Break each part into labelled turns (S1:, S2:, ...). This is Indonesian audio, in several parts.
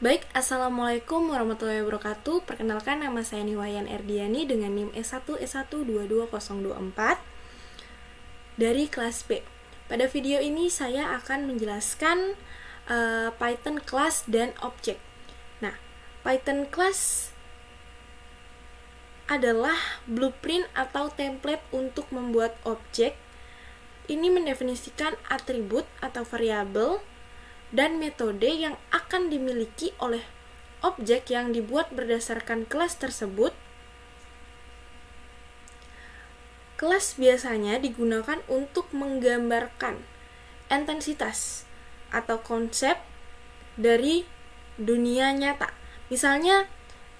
S1: Baik, Assalamualaikum warahmatullahi wabarakatuh. Perkenalkan, nama saya Niwayan Erdiani dengan NIM S1S1222024 dari kelas B. Pada video ini saya akan menjelaskan Python class dan objek. Nah, Python class adalah blueprint atau template untuk membuat objek. Ini mendefinisikan atribut atau variabel dan metode yang akan dimiliki oleh objek yang dibuat berdasarkan kelas tersebut. Kelas biasanya digunakan untuk menggambarkan entitas atau konsep dari dunia nyata. Misalnya,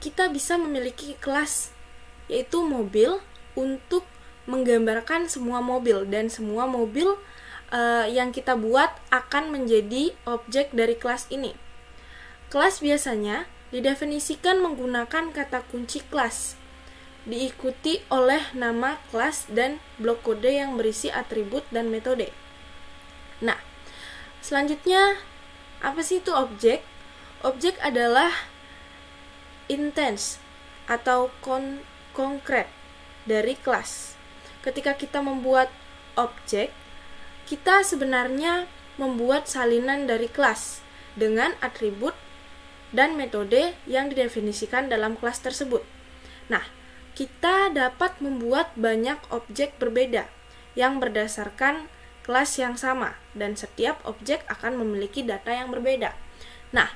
S1: kita bisa memiliki kelas yaitu mobil untuk menggambarkan semua mobil, dan semua mobil yang kita buat akan menjadi objek dari kelas ini. Kelas biasanya didefinisikan menggunakan kata kunci kelas, diikuti oleh nama kelas dan blok kode yang berisi atribut dan metode. Nah, selanjutnya, apa sih itu objek? Objek adalah instance atau konkret dari kelas. Ketika kita membuat objek, kita sebenarnya membuat salinan dari kelas dengan atribut dan metode yang didefinisikan dalam kelas tersebut. Nah, kita dapat membuat banyak objek berbeda yang berdasarkan kelas yang sama, dan setiap objek akan memiliki data yang berbeda. Nah,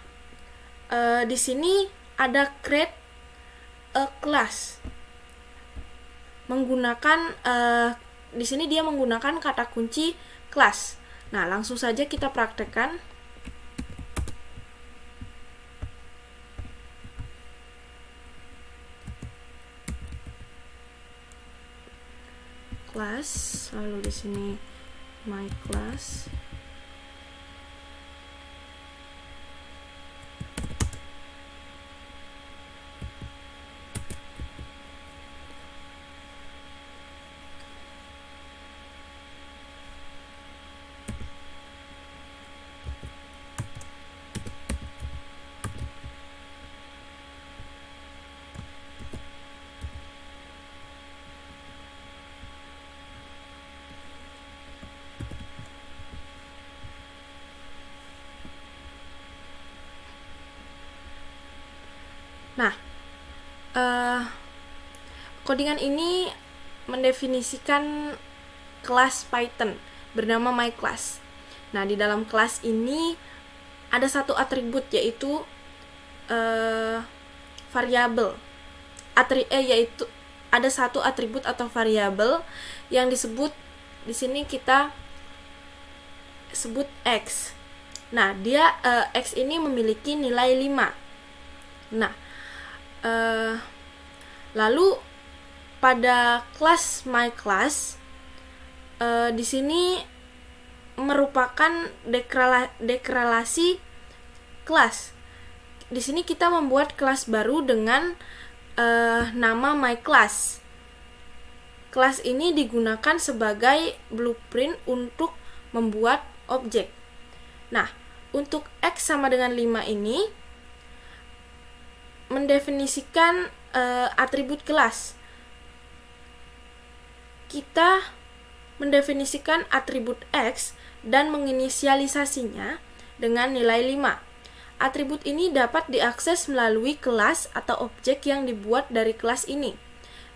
S1: di sini ada create a class. Di sini dia menggunakan kata kunci kelas. Nah, langsung saja kita praktekkan. Class, lalu di sini my class. Nah, codingan ini mendefinisikan kelas Python bernama myClass. Nah, di dalam kelas ini ada satu atribut, yaitu variabel. Yaitu ada satu atribut atau variabel yang disebut di sini kita sebut X. Nah, dia X ini memiliki nilai 5. Nah, lalu pada kelas myClass di sini merupakan deklarasi kelas. Di sini kita membuat kelas baru dengan nama myClass. Kelas ini digunakan sebagai blueprint untuk membuat objek. Nah, untuk X sama dengan 5 ini mendefinisikan atribut kelas. Kita mendefinisikan atribut X dan menginisialisasinya dengan nilai 5. Atribut ini dapat diakses melalui kelas atau objek yang dibuat dari kelas ini.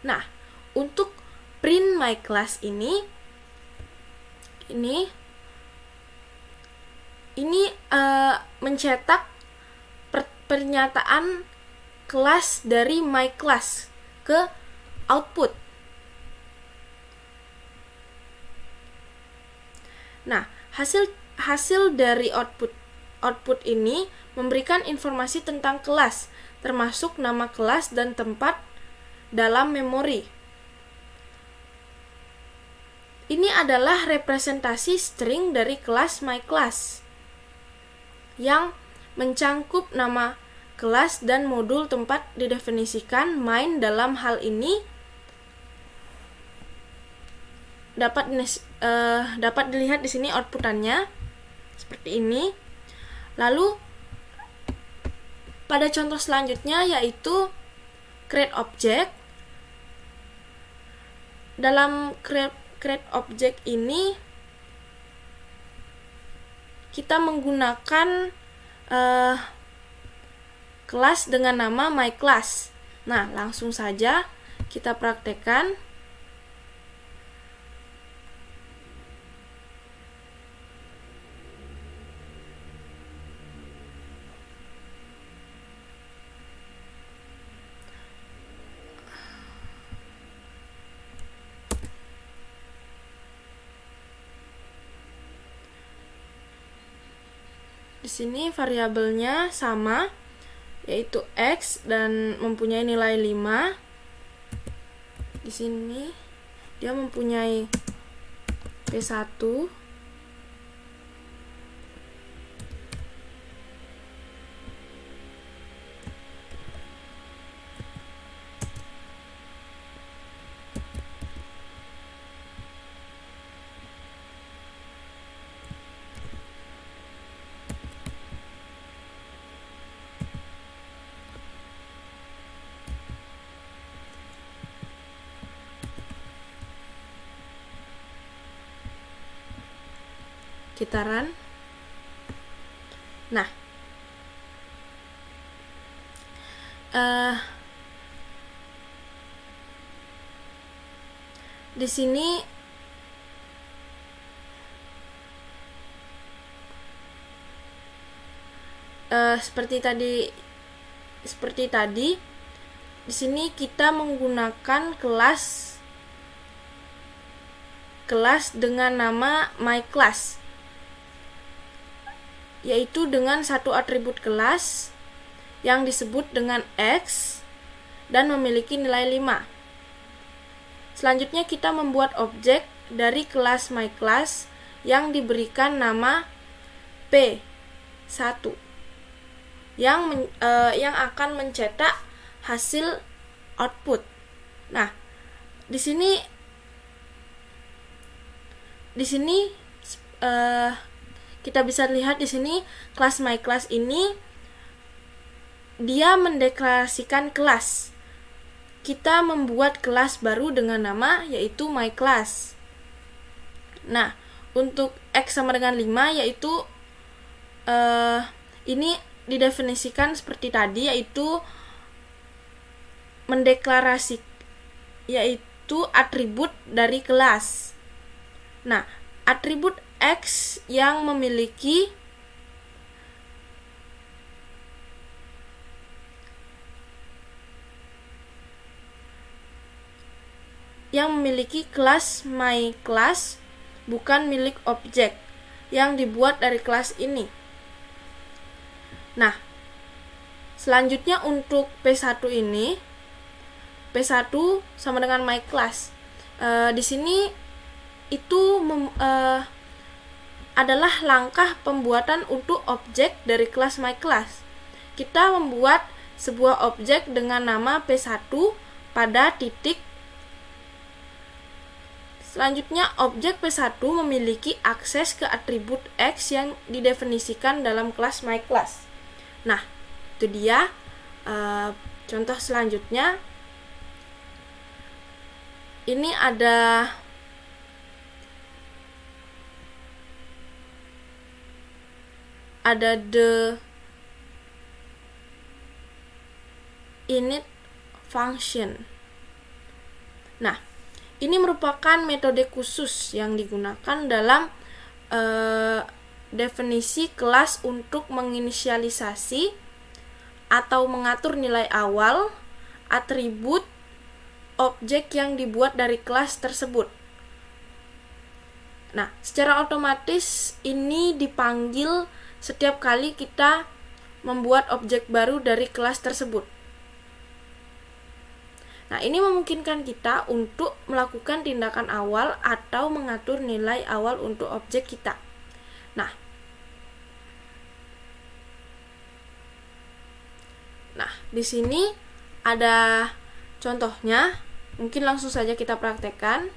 S1: Nah, untuk print myClass ini mencetak pernyataan kelas dari myClass ke output. Nah, hasil dari output ini memberikan informasi tentang kelas, termasuk nama kelas dan tempat dalam memori. Ini adalah representasi string dari kelas myClass yang mencangkup nama kelas dan modul tempat didefinisikan main. Dalam hal ini dapat dilihat di sini outputannya seperti ini. Lalu pada contoh selanjutnya yaitu create object. Dalam create object ini kita menggunakan kelas dengan nama myClass. Nah, langsung saja kita praktekkan. Di sini variabelnya sama, yaitu X dan mempunyai nilai 5. Di sini dia mempunyai P1. Kita run. Nah, di sini seperti tadi di sini kita menggunakan kelas dengan nama myClass, yaitu dengan satu atribut kelas yang disebut dengan X dan memiliki nilai 5. Selanjutnya kita membuat objek dari kelas myClass yang diberikan nama P1 yang akan mencetak hasil output. Nah, di sini kita bisa lihat di sini kelas myClass ini dia mendeklarasikan kelas. Kita membuat kelas baru dengan nama yaitu myClass. Nah, untuk X sama dengan 5 yaitu ini didefinisikan seperti tadi, yaitu yaitu atribut dari kelas. Nah, atribut X yang memiliki kelas myClass bukan milik objek yang dibuat dari kelas ini. Nah, selanjutnya untuk P1 ini, P1 sama dengan myClass. Di sini itu adalah langkah pembuatan untuk objek dari kelas myClass. Kita membuat sebuah objek dengan nama P1 pada titik. Selanjutnya, objek P1 memiliki akses ke atribut X yang didefinisikan dalam kelas myClass. Nah, itu dia contoh selanjutnya. Ini ada the init function. Nah, ini merupakan metode khusus yang digunakan dalam definisi kelas untuk menginisialisasi atau mengatur nilai awal atribut objek yang dibuat dari kelas tersebut. Nah, secara otomatis ini dipanggil setiap kali kita membuat objek baru dari kelas tersebut. Nah, ini memungkinkan kita untuk melakukan tindakan awal atau mengatur nilai awal untuk objek kita. Nah, di sini ada contohnya. Mungkin langsung saja kita praktekkan.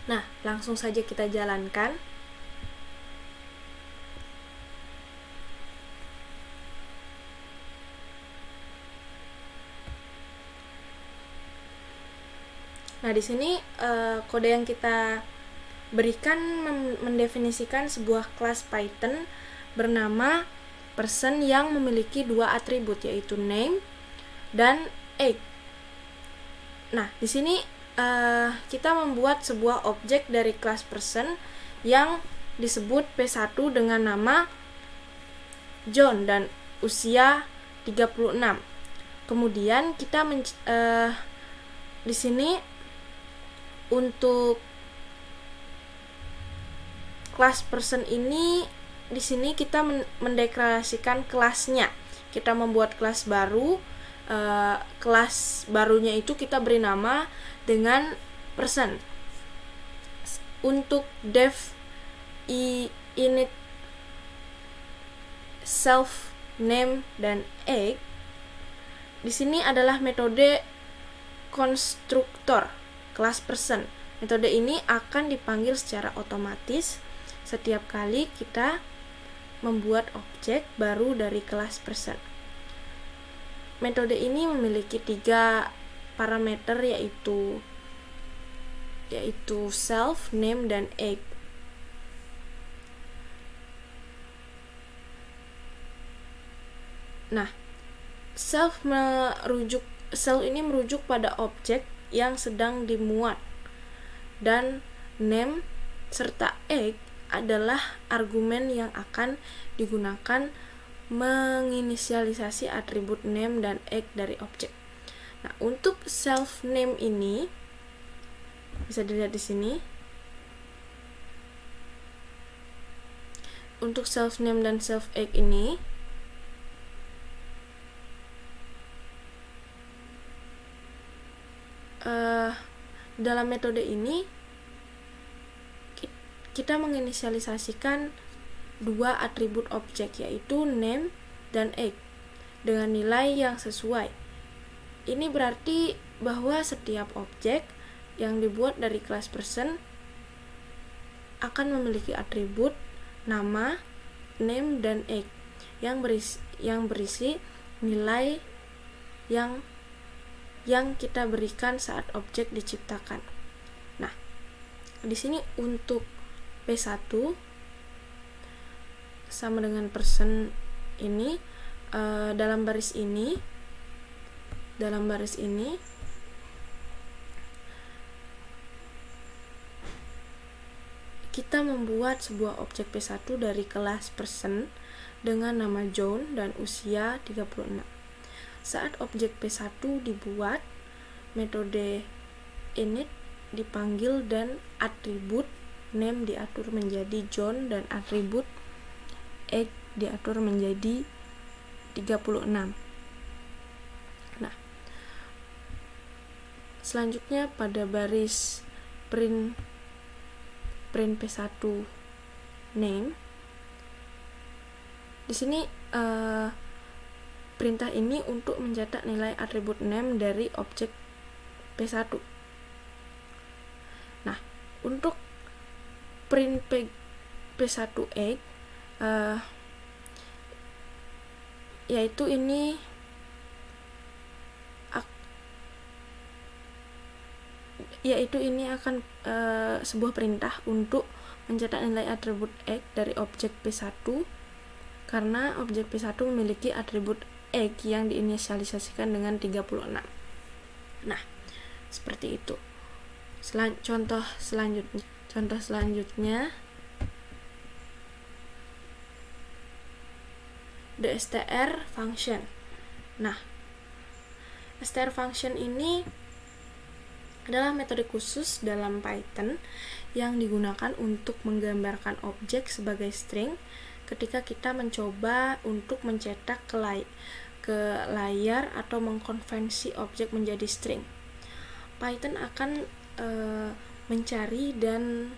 S1: Nah, langsung saja kita jalankan. Nah, di sini kode yang kita berikan mendefinisikan sebuah kelas Python bernama person yang memiliki dua atribut, yaitu name dan age. Nah, di sini kita membuat sebuah objek dari kelas person yang disebut P1 dengan nama John dan usia 36. Kemudian kita di sini untuk kelas person ini, di sini kita mendeklarasikan kelasnya. Kita membuat kelas baru. Kelas barunya itu kita beri nama dengan person. Untuk def init self name dan age, di sini adalah metode konstruktor kelas person. Metode ini akan dipanggil secara otomatis setiap kali kita membuat objek baru dari kelas person. Metode ini memiliki 3 parameter, yaitu self, name, dan age. Nah, self ini merujuk pada objek yang sedang dimuat, dan name serta age adalah argumen yang akan digunakan menginisialisasi atribut name dan age dari objek. Nah, untuk self name ini bisa dilihat di sini. Untuk self name dan self age ini dalam metode ini kita menginisialisasikan 2 atribut objek, yaitu name dan age, dengan nilai yang sesuai. Ini berarti bahwa setiap objek yang dibuat dari kelas person akan memiliki atribut nama, name, dan age yang berisi nilai yang kita berikan saat objek diciptakan. Nah, di sini untuk P1 sama dengan person ini, dalam baris ini kita membuat sebuah objek P1 dari kelas person dengan nama John dan usia 36. Saat objek P1 dibuat, metode init dipanggil dan atribut name diatur menjadi John dan atribut age diatur menjadi 36. Nah, selanjutnya pada baris print P1 name, di sini perintah ini untuk mencetak nilai atribut name dari objek P1. Nah, untuk print P1 age, yaitu ini akan sebuah perintah untuk mencetak nilai atribut age dari objek P1 karena objek P1 memiliki atribut age yang diinisialisasikan dengan 36. Nah, seperti itu. Contoh selanjutnya the str function. Nah, str function ini adalah metode khusus dalam Python yang digunakan untuk menggambarkan objek sebagai string ketika kita mencoba untuk mencetak ke layar atau mengkonvensi objek menjadi string. Python akan mencari dan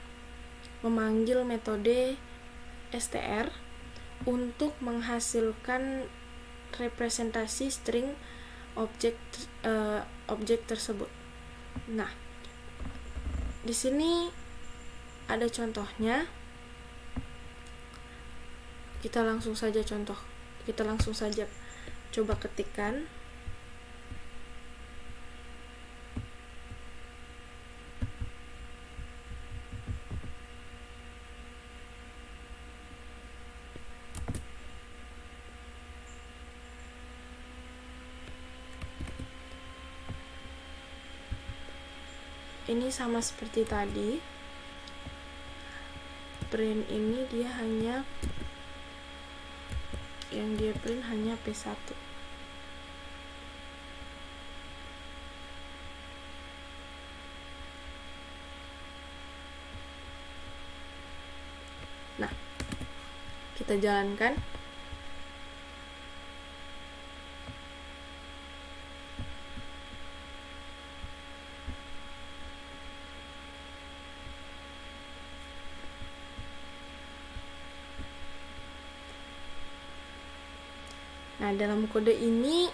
S1: memanggil metode str untuk menghasilkan representasi string objek tersebut. Nah, di sini ada contohnya. Kita langsung saja coba ketikkan. Ini sama seperti tadi. Print ini dia hanya yang dia print hanya P1. Nah, kita jalankan. Nah, dalam kode ini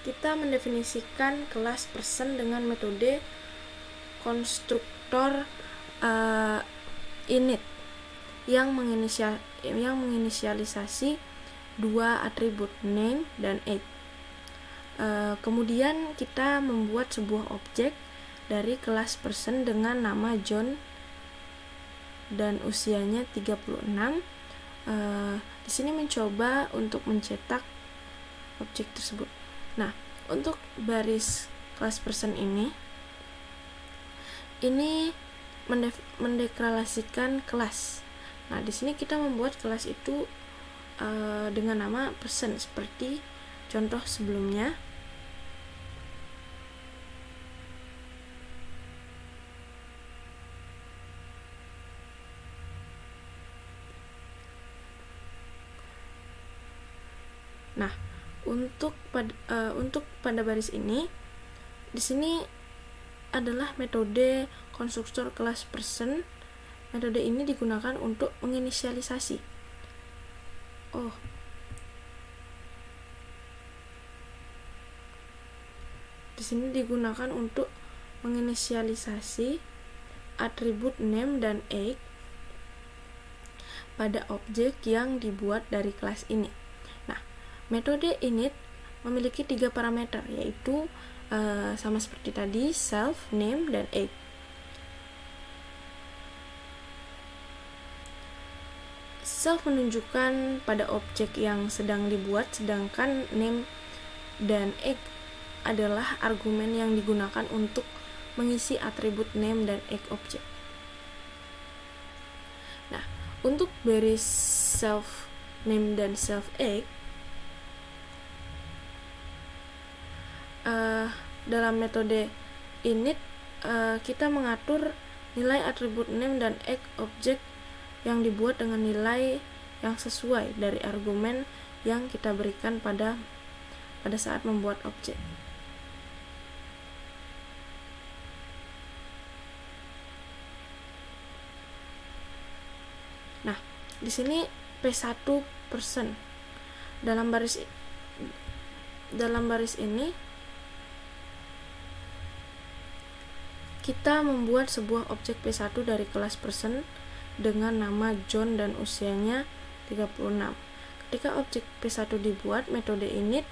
S1: kita mendefinisikan kelas person dengan metode konstruktor init yang menginisialisasi dua atribut name dan age. Kemudian kita membuat sebuah objek dari kelas person dengan nama John dan usianya 36. Di sini mencoba untuk mencetak objek tersebut. Nah, untuk baris kelas person ini mendeklarasikan kelas. Nah, di sini kita membuat kelas itu dengan nama person seperti contoh sebelumnya. Nah, untuk pada baris ini, di sini adalah metode konstruktor kelas person. Metode ini digunakan untuk menginisialisasi. Di sini digunakan untuk menginisialisasi atribut name dan age pada objek yang dibuat dari kelas ini. Metode init memiliki 3 parameter, yaitu sama seperti tadi, self, name, dan age. Self menunjukkan pada objek yang sedang dibuat, sedangkan name dan age adalah argumen yang digunakan untuk mengisi atribut name dan age objek. Nah, untuk baris self, name, dan self age, dalam metode init kita mengatur nilai atribut name dan age objek yang dibuat dengan nilai yang sesuai dari argumen yang kita berikan pada saat membuat objek. Nah, di sini P1 person. Dalam baris ini kita membuat sebuah objek P1 dari kelas person dengan nama John dan usianya 36. Ketika objek P1 dibuat, metode init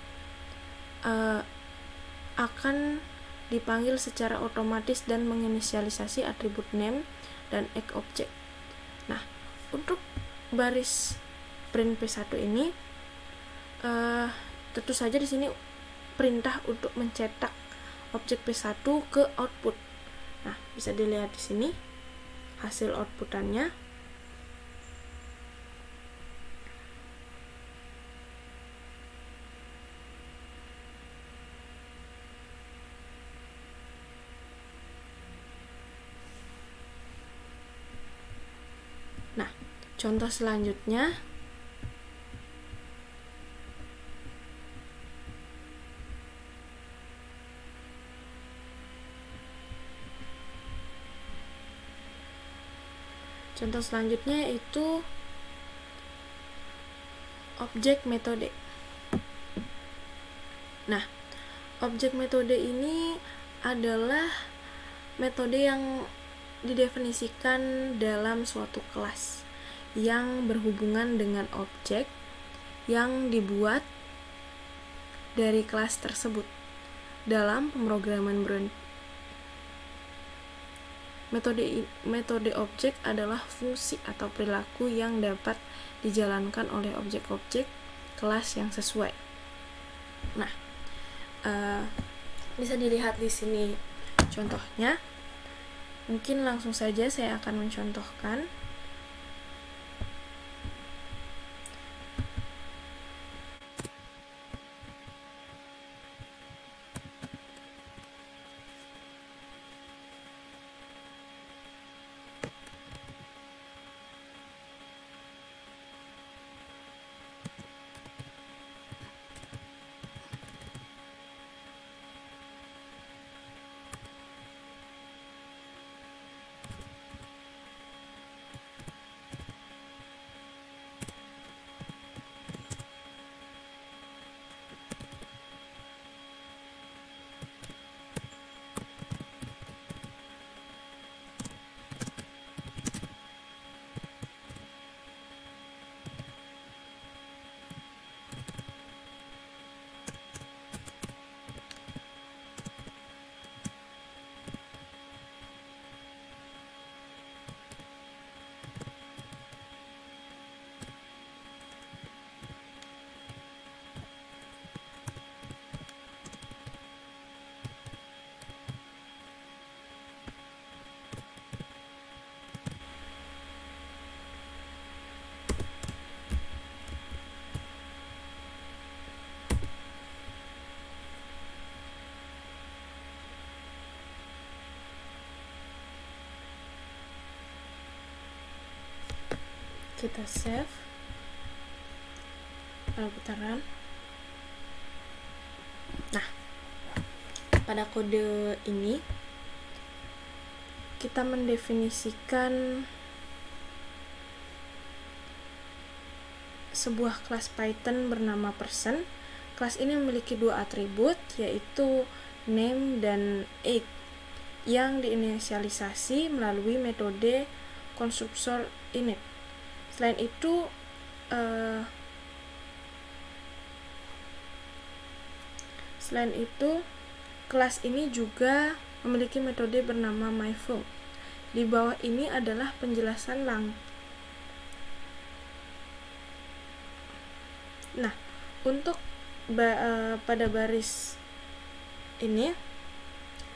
S1: akan dipanggil secara otomatis dan menginisialisasi atribut name dan age objek. Nah, untuk baris print P1 ini tentu saja di sini perintah untuk mencetak objek P1 ke output. Nah, bisa dilihat di sini hasil outputannya. Nah, contoh selanjutnya yaitu objek metode. Nah, objek metode ini adalah metode yang didefinisikan dalam suatu kelas yang berhubungan dengan objek yang dibuat dari kelas tersebut. Dalam pemrograman metode objek adalah fungsi atau perilaku yang dapat dijalankan oleh objek-objek kelas yang sesuai. Nah, bisa dilihat di sini contohnya. Mungkin langsung saja saya akan mencontohkan. Kita save putaran. Nah, pada kode ini kita mendefinisikan sebuah kelas Python bernama person. Kelas ini memiliki dua atribut, yaitu name dan age, yang diinisialisasi melalui metode konstruksor init. Selain itu, kelas ini juga memiliki metode bernama myFunc. Di bawah ini adalah penjelasan Nah, untuk pada baris ini,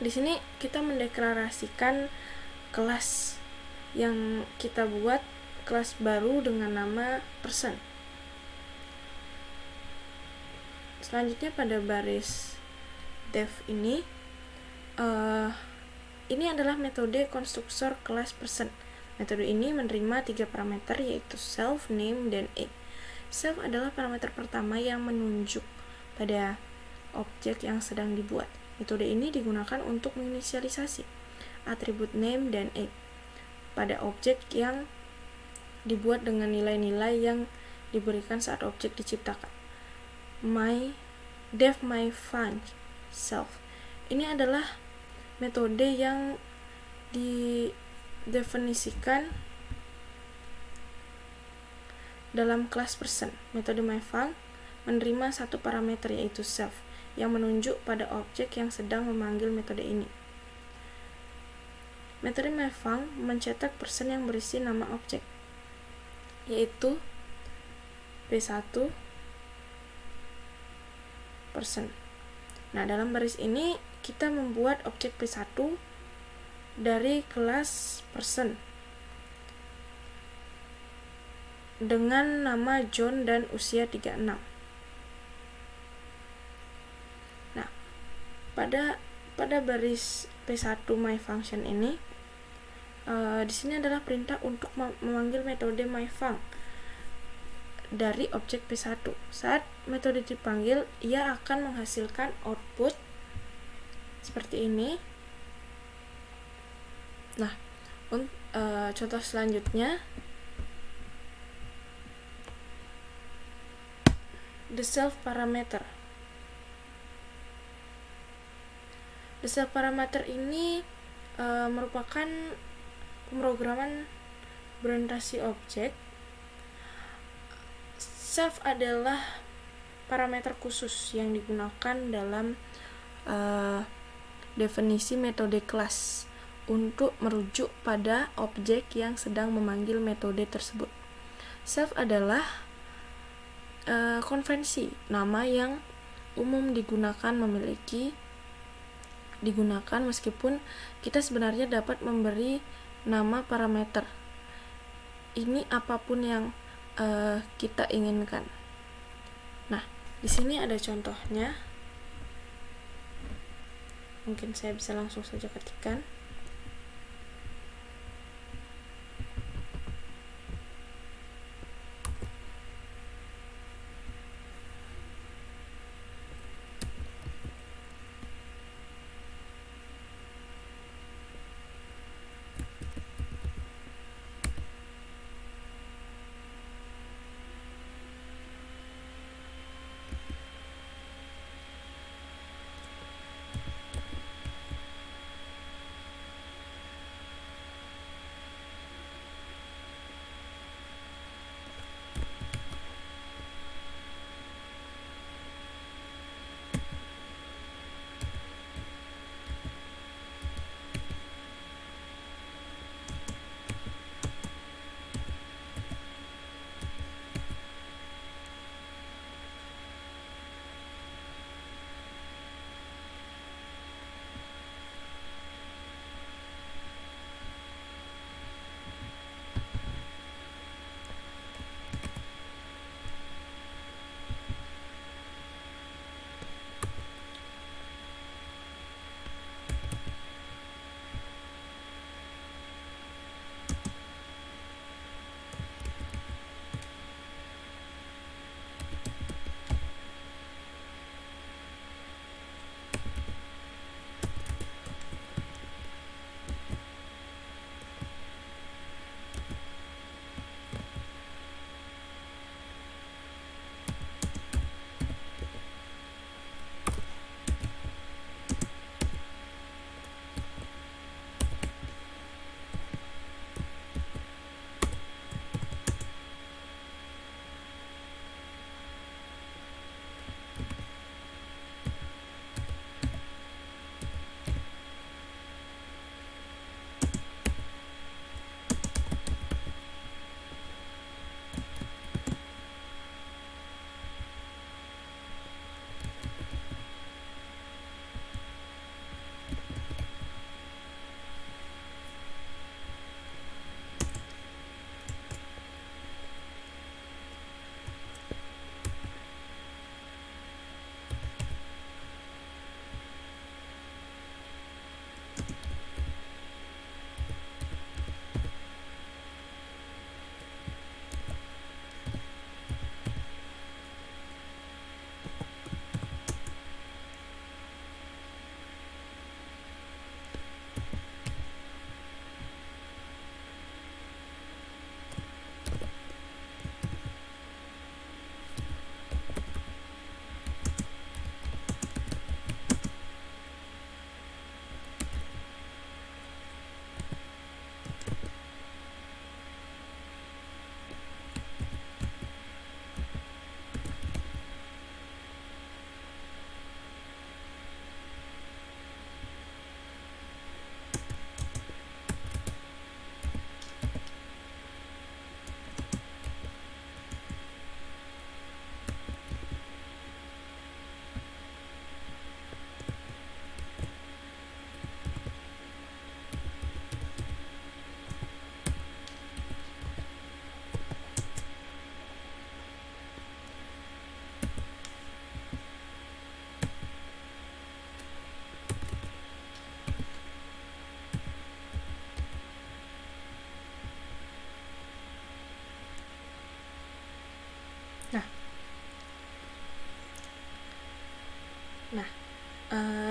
S1: di sini kita mendeklarasikan kelas yang kita buat, kelas baru dengan nama person. Selanjutnya pada baris def ini adalah metode konstruksor kelas person. Metode ini menerima 3 parameter, yaitu self, name, dan age. Self adalah parameter pertama yang menunjuk pada objek yang sedang dibuat. Metode ini digunakan untuk menginisialisasi atribut name dan age pada objek yang dibuat dengan nilai-nilai yang diberikan saat objek diciptakan. Def myFunc self. Ini adalah metode yang didefinisikan dalam kelas person. Metode myFunc menerima satu parameter, yaitu self, yang menunjuk pada objek yang sedang memanggil metode ini. Metode myFunc mencetak person yang berisi nama objek, yaitu P1 person. Nah, dalam baris ini kita membuat objek P1 dari kelas person dengan nama John dan usia 36. Nah, pada baris P1 myFunction ini, di sini adalah perintah untuk memanggil metode myFunc dari objek P1. Saat metode dipanggil, ia akan menghasilkan output seperti ini. Nah, contoh selanjutnya, the self parameter. The self parameter ini merupakan pemrograman berorientasi objek, self adalah parameter khusus yang digunakan dalam definisi metode kelas untuk merujuk pada objek yang sedang memanggil metode tersebut. Self adalah konvensi nama yang umum digunakan meskipun kita sebenarnya dapat memberi nama parameter ini apapun yang kita inginkan. Nah, di sini ada contohnya. Mungkin saya bisa langsung saja ketikkan.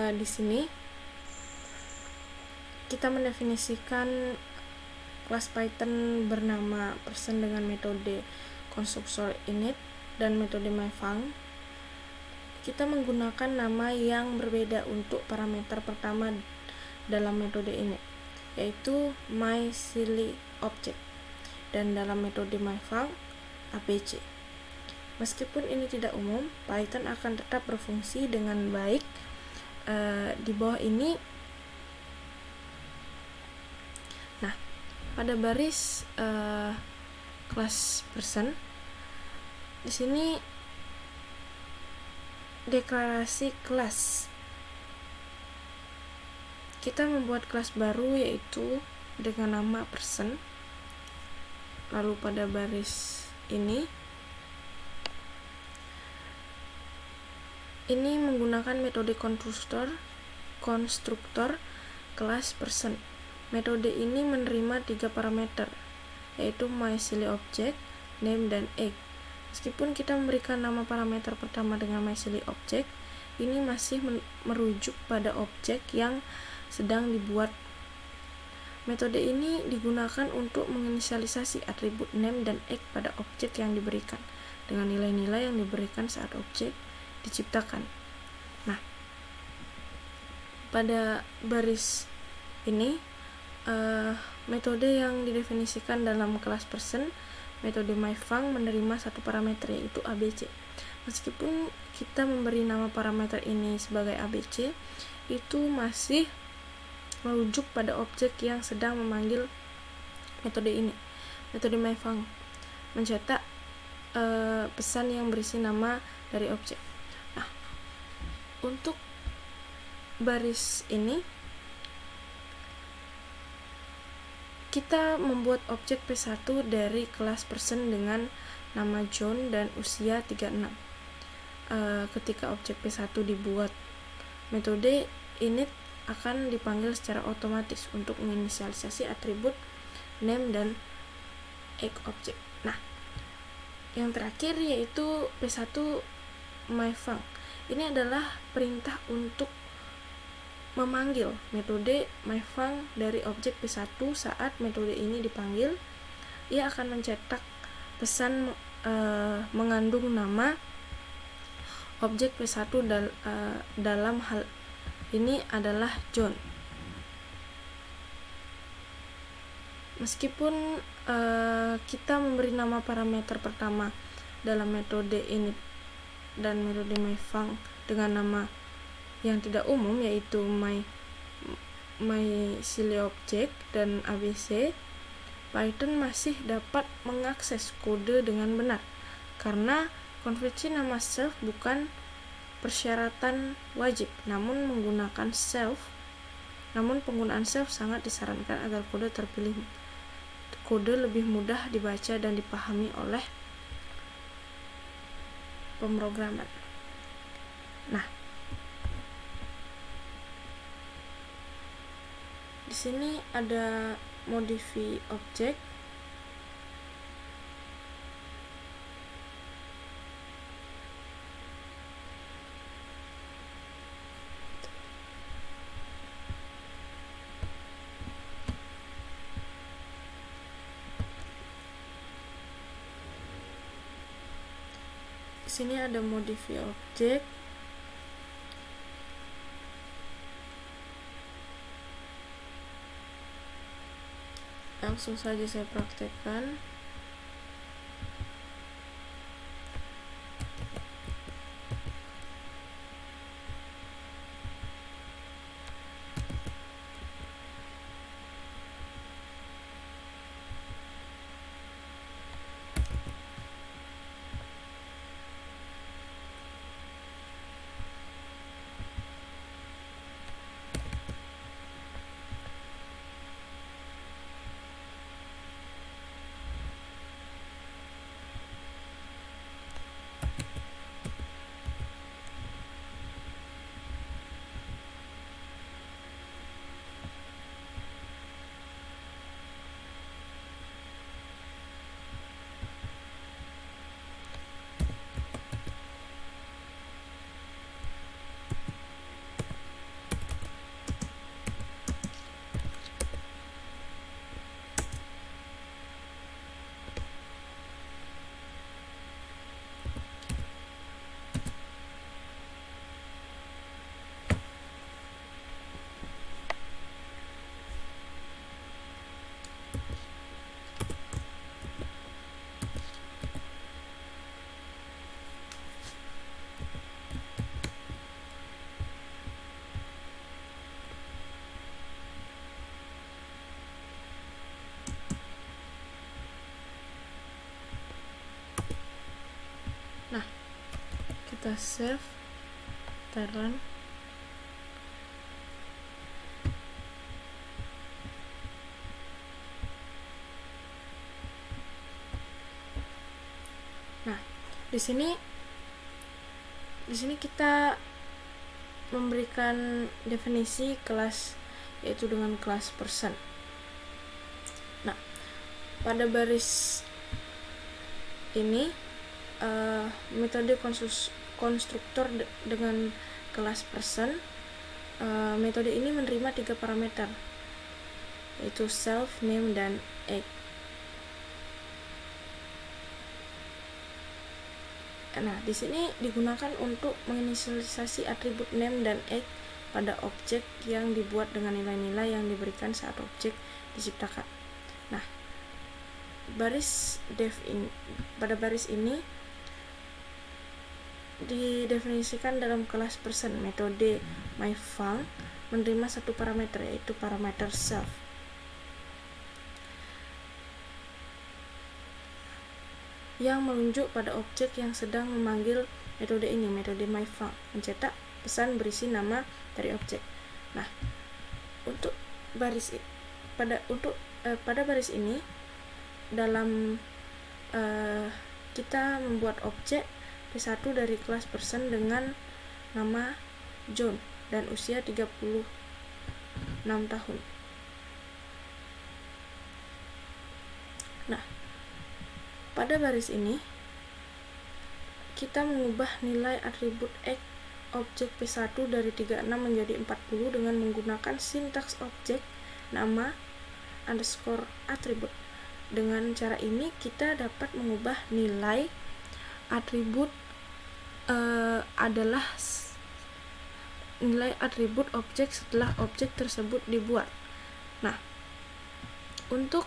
S1: Di sini kita mendefinisikan kelas Python bernama person dengan metode constructor init dan metode myfunc. Kita menggunakan nama yang berbeda untuk parameter pertama dalam metode init, yaitu mySillyObject, dan dalam metode myFunc ABC. Meskipun ini tidak umum, Python akan tetap berfungsi dengan baik. Di bawah ini, nah, pada baris class person, di sini deklarasi kelas, kita membuat kelas baru yaitu dengan nama person. Lalu pada baris ini menggunakan metode konstruktor kelas person. Metode ini menerima 3 parameter, yaitu mySillyObject, name, dan age. Meskipun kita memberikan nama parameter pertama dengan mySillyObject, ini masih merujuk pada objek yang sedang dibuat. Metode ini digunakan untuk menginisialisasi atribut name dan age pada objek yang diberikan dengan nilai-nilai yang diberikan saat objek diciptakan. Nah, pada baris ini metode yang didefinisikan dalam kelas person, metode myFunc menerima 1 parameter yaitu ABC. Meskipun kita memberi nama parameter ini sebagai ABC, itu masih merujuk pada objek yang sedang memanggil metode ini. Metode myFunc mencetak pesan yang berisi nama dari objek. Nah, untuk baris ini kita membuat objek P1 dari kelas person dengan nama John dan usia 36. Ketika objek P1 dibuat, metode init akan dipanggil secara otomatis untuk menginisialisasi atribut name dan age objek. Nah, yang terakhir yaitu P1 myFunc. Ini adalah perintah untuk memanggil metode myFunc dari objek P1. Saat metode ini dipanggil, ia akan mencetak pesan mengandung nama objek P1 dalam hal ini adalah John. Meskipun kita memberi nama parameter pertama dalam metode init dan metode myFunc dengan nama yang tidak umum yaitu mySillyObject dan ABC, Python masih dapat mengakses kode dengan benar karena konvensi nama self bukan persyaratan wajib, namun penggunaan self sangat disarankan agar kode lebih mudah dibaca dan dipahami oleh pemrograman. Nah, di sini ada modify object. Di sini ada modify object. Langsung saja saya praktekkan. kita save, kita run. Nah, di sini kita memberikan definisi kelas, yaitu dengan kelas person. Nah, pada baris ini metode konstruktor dengan kelas person, metode ini menerima 3 parameter, yaitu self, name, dan age. Nah, di sini digunakan untuk menginisialisasi atribut name dan age pada objek yang dibuat dengan nilai-nilai yang diberikan saat objek diciptakan. Nah, pada baris ini didefinisikan dalam kelas person. Metode myFunc menerima 1 parameter, yaitu parameter self. Yang menunjuk pada objek yang sedang memanggil metode ini, metode myFunc, mencetak pesan berisi nama dari objek. Nah, untuk pada baris ini dalam kita membuat objek P1 dari kelas person dengan nama John dan usia 36 tahun. Nah, pada baris ini kita mengubah nilai atribut X objek P1 dari 36 menjadi 40 dengan menggunakan sintaks objek nama underscore atribut. Dengan cara ini kita dapat mengubah nilai atribut adalah nilai atribut objek setelah objek tersebut dibuat. Nah, untuk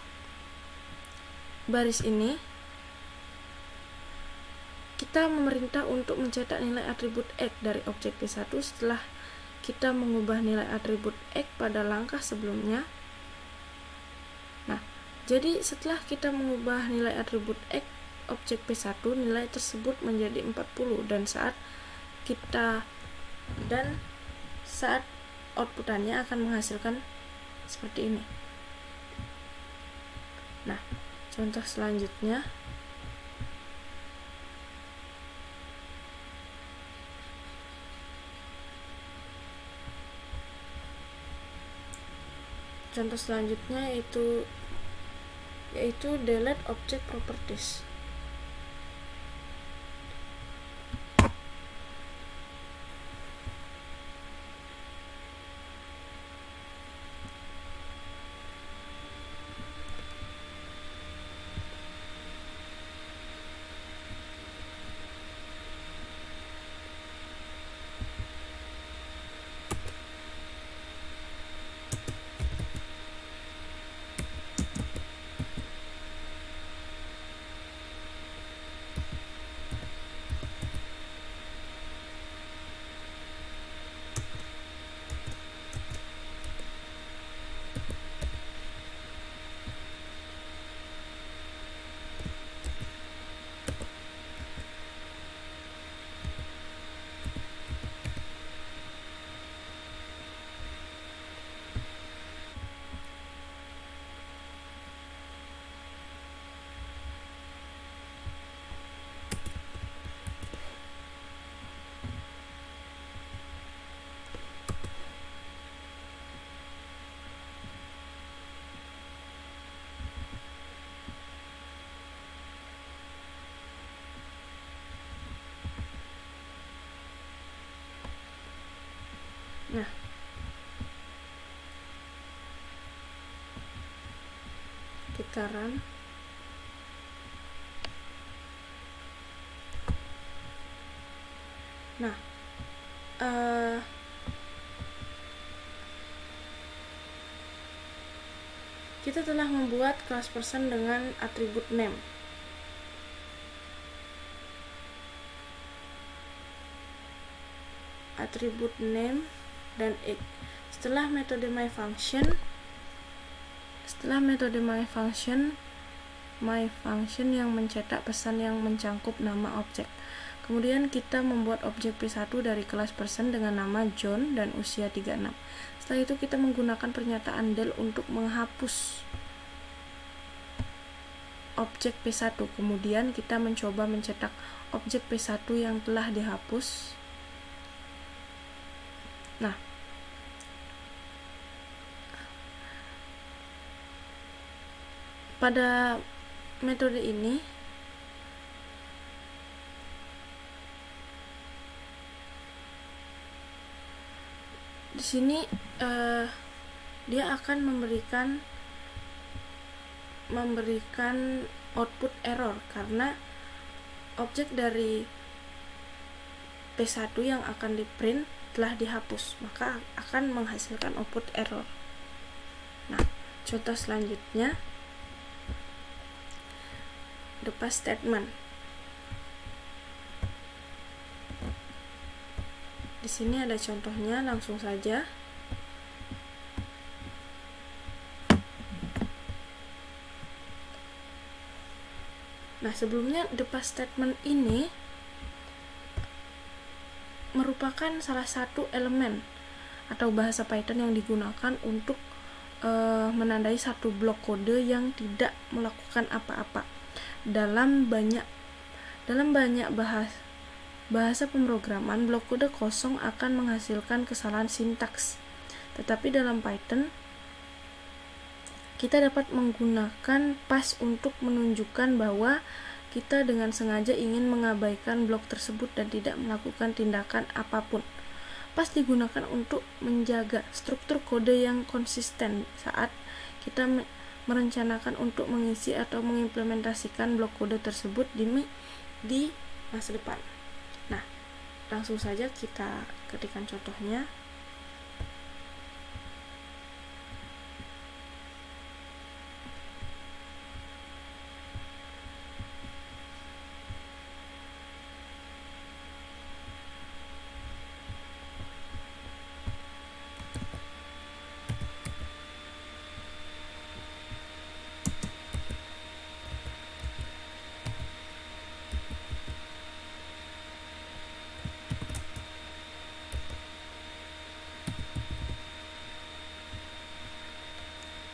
S1: baris ini kita memerintah untuk mencetak nilai atribut X dari objek P1 setelah kita mengubah nilai atribut X pada langkah sebelumnya. Nah, jadi setelah kita mengubah nilai atribut X objek P1, nilai tersebut menjadi 40 dan saat outputannya akan menghasilkan seperti ini. Nah, contoh selanjutnya yaitu delete object properties. Nah, kita run. Nah, kita telah membuat kelas person dengan atribut name. Atribut name dan age. Setelah metode myFunction yang mencetak pesan yang mencangkup nama objek. Kemudian kita membuat objek P1 dari kelas person dengan nama John dan usia 36. Setelah itu kita menggunakan pernyataan del untuk menghapus objek P1. Kemudian kita mencoba mencetak objek P1 yang telah dihapus. Nah, pada metode ini di sini dia akan memberikan output error karena objek dari P1 yang akan di print telah dihapus, maka akan menghasilkan output error. Nah, contoh selanjutnya the pass statement. Di sini ada contohnya, langsung saja. Nah, sebelumnya the pass statement ini merupakan salah satu elemen atau bahasa Python yang digunakan untuk menandai satu blok kode yang tidak melakukan apa-apa. Dalam banyak bahasa pemrograman, blok kode kosong akan menghasilkan kesalahan sintaks. Tetapi dalam Python kita dapat menggunakan pass untuk menunjukkan bahwa kita dengan sengaja ingin mengabaikan blok tersebut dan tidak melakukan tindakan apapun. Pass digunakan untuk menjaga struktur kode yang konsisten saat kita merencanakan untuk mengisi atau mengimplementasikan blok kode tersebut di masa depan. Nah, langsung saja kita ketikkan contohnya.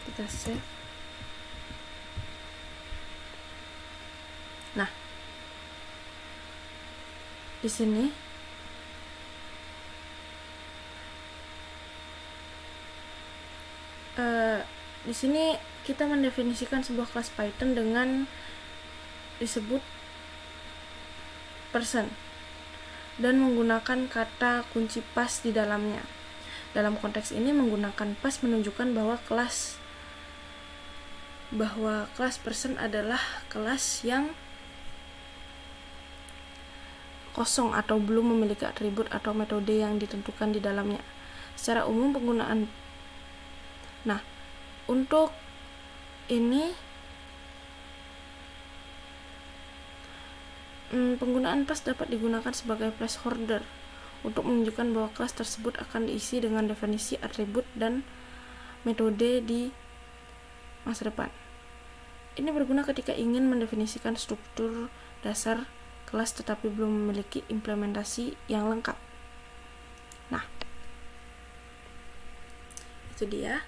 S1: Kita save. Nah, di sini kita mendefinisikan sebuah kelas Python dengan disebut person dan menggunakan kata kunci pass di dalamnya. Dalam konteks ini menggunakan pass menunjukkan bahwa kelas person adalah kelas yang kosong atau belum memiliki atribut atau metode yang ditentukan di dalamnya. Secara umum untuk ini penggunaan pass dapat digunakan sebagai placeholder untuk menunjukkan bahwa kelas tersebut akan diisi dengan definisi atribut dan metode di masa depan. Ini berguna ketika ingin mendefinisikan struktur dasar kelas tetapi belum memiliki implementasi yang lengkap. Nah, itu dia.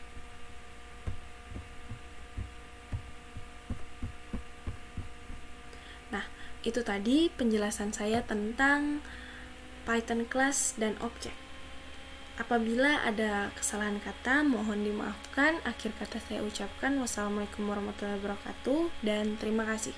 S1: Nah, itu tadi penjelasan saya tentang Python class dan objek. Apabila ada kesalahan kata, mohon dimaafkan. Akhir kata saya ucapkan wassalamualaikum warahmatullahi wabarakatuh dan terima kasih.